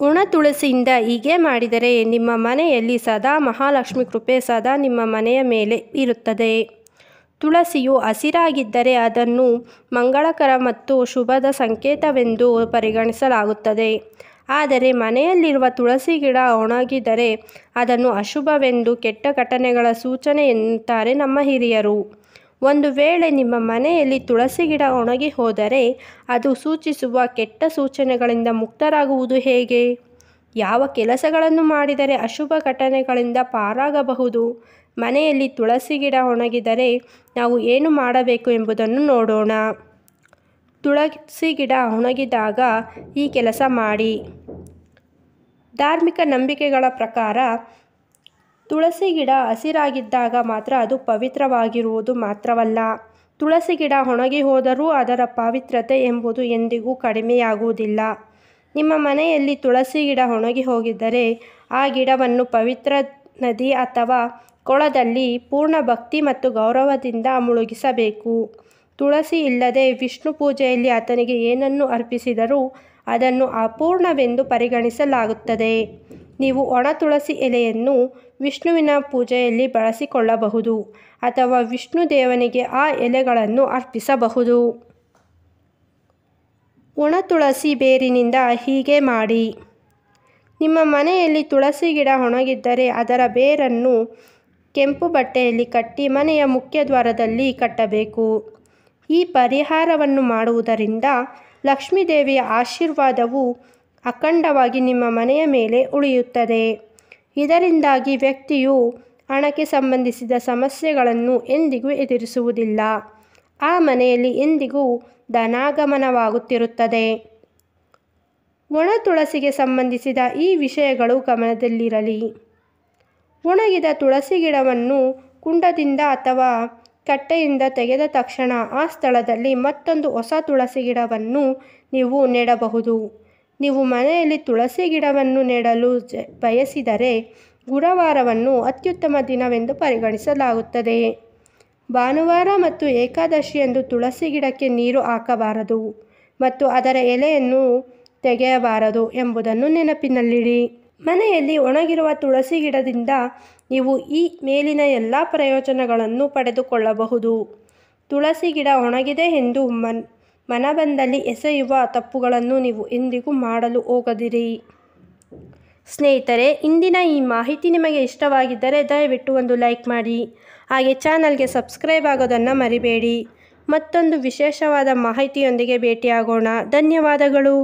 ಒಣ ತುಳಸಿಯಿಂದ ಹೀಗೆ ಮಾಡಿದರೆ ನಿಮ್ಮ ಮನೆಯಲ್ಲಿ ಸದಾ ಮಹಾಲಕ್ಷ್ಮಿ ಕೃಪೆ ಸದಾ ನಿಮ್ಮ ಮನೆಯ ಮೇಲೆ ಇರುತ್ತದೆ. ತುಳಸಿಯು ಹಸಿರಾಗಿದ್ದರೆ ಅದನ್ನು ಮಂಗಳಕರ ಮತ್ತು ಶುಭದ ಸಂಕೇತವೆಂದು ಪರಿಗಣಿಸಲಾಗುತ್ತದೆ. ಆದರೆ ಮನೆಯಲ್ಲಿರುವ ತುಳಸಿ ಗಿಡ ಒಣಗಿದರೆ ಅದನ್ನು ಅಶುಭವೆಂದು, ಕೆಟ್ಟ ಘಟನೆಗಳ ಸೂಚನೆ ಎನ್ನುತ್ತಾರೆ ನಮ್ಮ ಹಿರಿಯರು. ಒಂದು ವೇಳೆ ನಿಮ್ಮ ಮನೆಯಲ್ಲಿ ತುಳಸಿ ಗಿಡ ಒಣಗಿ ಹೋದರೆ ಅದು ಸೂಚಿಸುವ ಕೆಟ್ಟ ಸೂಚನೆಗಳಿಂದ ಮುಕ್ತರಾಗುವುದು ಹೇಗೆ? ಯಾವ ಕೆಲಸಗಳನ್ನು ಮಾಡಿದರೆ ಅಶುಭ ಘಟನೆಗಳಿಂದ ಪಾರಾಗಬಹುದು? ಮನೆಯಲ್ಲಿ ತುಳಸಿ ಗಿಡ ಒಣಗಿದರೆ ನಾವು ಏನು ಮಾಡಬೇಕು ಎಂಬುದನ್ನು ನೋಡೋಣ. ತುಳಸಿ ಗಿಡ ಒಣಗಿದಾಗ ಈ ಕೆಲಸ ಮಾಡಿ. ಧಾರ್ಮಿಕ ನಂಬಿಕೆಗಳ ಪ್ರಕಾರ ತುಳಸಿ ಗಿಡ ಹಸಿರಾಗಿದ್ದಾಗ ಮಾತ್ರ ಅದು ಪವಿತ್ರವಾಗಿರುವುದು ಮಾತ್ರವಲ್ಲ, ತುಳಸಿ ಗಿಡ ಒಣಗಿ ಹೋದರೂ ಅದರ ಪವಿತ್ರತೆ ಎಂಬುದು ಎಂದಿಗೂ ಕಡಿಮೆಯಾಗುವುದಿಲ್ಲ. ನಿಮ್ಮ ಮನೆಯಲ್ಲಿ ತುಳಸಿ ಗಿಡ ಒಣಗಿ ಹೋಗಿದ್ದರೆ ಆ ಗಿಡವನ್ನು ಪವಿತ್ರ ನದಿ ಅಥವಾ ಕೊಳದಲ್ಲಿ ಪೂರ್ಣ ಭಕ್ತಿ ಮತ್ತು ಗೌರವದಿಂದ ಮುಳುಗಿಸಬೇಕು. ತುಳಸಿ ಇಲ್ಲದೆ ವಿಷ್ಣು ಪೂಜೆಯಲ್ಲಿ ಆತನಿಗೆ ಏನನ್ನು ಅರ್ಪಿಸಿದರೂ ಅದನ್ನು ಅಪೂರ್ಣವೆಂದು ಪರಿಗಣಿಸಲಾಗುತ್ತದೆ. ನೀವು ಒಣ ತುಳಸಿ ಎಲೆಯನ್ನು ವಿಷ್ಣುವಿನ ಪೂಜೆಯಲ್ಲಿ ಬಳಸಿಕೊಳ್ಳಬಹುದು ಅಥವಾ ವಿಷ್ಣು ದೇವನಿಗೆ ಆ ಎಲೆಗಳನ್ನು ಅರ್ಪಿಸಬಹುದು. ಒಣ ತುಳಸಿ ಬೇರಿನಿಂದ ಹೀಗೆ ಮಾಡಿ. ನಿಮ್ಮ ಮನೆಯಲ್ಲಿ ತುಳಸಿ ಗಿಡ ಒಣಗಿದ್ದರೆ ಅದರ ಬೇರನ್ನು ಕೆಂಪು ಬಟ್ಟೆಯಲ್ಲಿ ಕಟ್ಟಿ ಮನೆಯ ಮುಖ್ಯ ದ್ವಾರದಲ್ಲಿ ಕಟ್ಟಬೇಕು. ಈ ಪರಿಹಾರವನ್ನು ಮಾಡುವುದರಿಂದ ಲಕ್ಷ್ಮೀದೇವಿಯ ಆಶೀರ್ವಾದವು ಅಖಂಡವಾಗಿ ನಿಮ್ಮ ಮನೆಯ ಮೇಲೆ ಉಳಿಯುತ್ತದೆ. ಇದರಿಂದಾಗಿ ವ್ಯಕ್ತಿಯು ಹಣಕ್ಕೆ ಸಂಬಂಧಿಸಿದ ಸಮಸ್ಯೆಗಳನ್ನು ಎಂದಿಗೂ ಎದುರಿಸುವುದಿಲ್ಲ. ಆ ಮನೆಯಲ್ಲಿ ಎಂದಿಗೂ ಧನಾಗಮನವಾಗುತ್ತಿರುತ್ತದೆ. ಒಣ ತುಳಸಿಗೆ ಸಂಬಂಧಿಸಿದ ಈ ವಿಷಯಗಳು ಗಮನದಲ್ಲಿರಲಿ. ಒಣಗಿದ ತುಳಸಿ ಗಿಡವನ್ನು ಕುಂಡದಿಂದ ಅಥವಾ ಕಟ್ಟೆಯಿಂದ ತೆಗೆದ ತಕ್ಷಣ ಆ ಸ್ಥಳದಲ್ಲಿ ಮತ್ತೊಂದು ಹೊಸ ತುಳಸಿ ಗಿಡವನ್ನು ನೀವು ನೆಡಬಹುದು. ನೀವು ಮನೆಯಲ್ಲಿ ತುಳಸಿ ಗಿಡವನ್ನು ನೆಡಲು ಬಯಸಿದರೆ ಗುರುವಾರವನ್ನು ಅತ್ಯುತ್ತಮ ದಿನವೆಂದು ಪರಿಗಣಿಸಲಾಗುತ್ತದೆ. ಭಾನುವಾರ ಮತ್ತು ಏಕಾದಶಿಯಂದು ತುಳಸಿ ಗಿಡಕ್ಕೆ ನೀರು ಹಾಕಬಾರದು ಮತ್ತು ಅದರ ಎಲೆಯನ್ನು ತೆಗೆಯಬಾರದು ಎಂಬುದನ್ನು ನೆನಪಿನಲ್ಲಿಡಿ. ಮನೆಯಲ್ಲಿ ಒಣಗಿರುವ ತುಳಸಿ ಗಿಡದಿಂದ ನೀವು ಈ ಮೇಲಿನ ಎಲ್ಲ ಪ್ರಯೋಜನಗಳನ್ನು ಪಡೆದುಕೊಳ್ಳಬಹುದು. ತುಳಸಿ ಗಿಡ ಒಣಗಿದೆ ಎಂದು ಮನಬಂದಲ್ಲಿ ಎಸೆಯುವ ತಪ್ಪುಗಳನ್ನು ನೀವು ಎಂದಿಗೂ ಮಾಡಲು ಹೋಗದಿರಿ. ಸ್ನೇಹಿತರೆ, ಇಂದಿನ ಈ ಮಾಹಿತಿ ನಿಮಗೆ ಇಷ್ಟವಾಗಿದ್ದರೆ ದಯವಿಟ್ಟು ಒಂದು ಲೈಕ್ ಮಾಡಿ. ಹಾಗೆ ಚಾನಲ್ಗೆ ಸಬ್ಸ್ಕ್ರೈಬ್ ಆಗೋದನ್ನು ಮರಿಬೇಡಿ. ಮತ್ತೊಂದು ವಿಶೇಷವಾದ ಮಾಹಿತಿಯೊಂದಿಗೆ ಭೇಟಿಯಾಗೋಣ. ಧನ್ಯವಾದಗಳು.